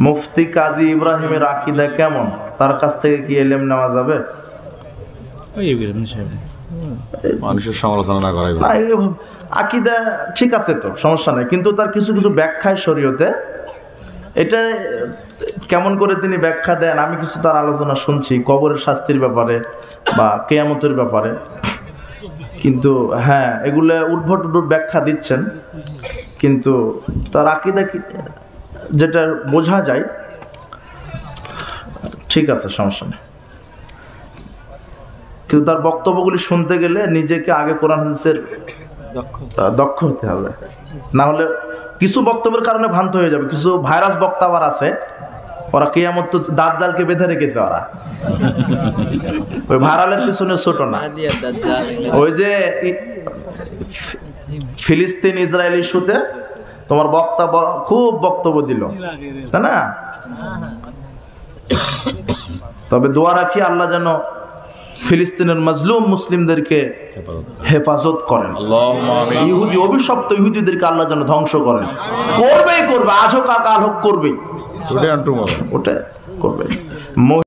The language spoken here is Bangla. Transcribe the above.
মুফতি কাজী ইব্রাহিমের আকীদা কেমন, তার কাছ থেকে কি ইলম নেওয়া যাবে? মানুষের সমালোচনা না করাই আকীদা ঠিক আছে তো, সমস্যা নাই, কিন্তু তার কিছু কিছু ব্যাখ্যায় শরীয়তে এটা কেমন করে তিনি ব্যাখ্যা দেন, আমি কিছু তার আলোচনা শুনছি কবরের শাস্তির ব্যাপারে বা কিয়ামতের ব্যাপারে, কিন্তু হ্যাঁ এগুলো উদ্ভট উদ্ভট ব্যাখ্যা দিচ্ছেন, কিন্তু তার আকীদা যেটা বোঝা যায় ঠিক আছে, সমস্যা নেই। কিন্তু তার বক্তব্যগুলি শুনতে গেলে নিজেকে আগে কোরআন হাদিসের দক্ষ হতে হবে, না হলে কিছু বক্তব্যের কারণে ভ্রান্ত হয়ে যাবে। কিছু ভাইরাস বক্তা আবার আছে, ওরা কিয়ামত তো দাজ্জালকে বেঁধে রেখেছে, ওরা ওই ভাইরালের পিছনে ছোট না। ওই যে ফিলিস্তিন ইসরায়েল ইস্যুতে তোমার বক্তা খুব বক্তব্য দিল, তাই না? তবে দোয়া রাখি আল্লাহ যেন ফিলিস্তিনের মাজলুম মুসলিমদেরকে হেফাজত করেন, ইহুদি অভিশপ্ত ইহুদিদেরকে আল্লাহ যেন ধ্বংস করেন। করবেই করবে, আজ হোক কাল হোক করবেই, ওটা করবে।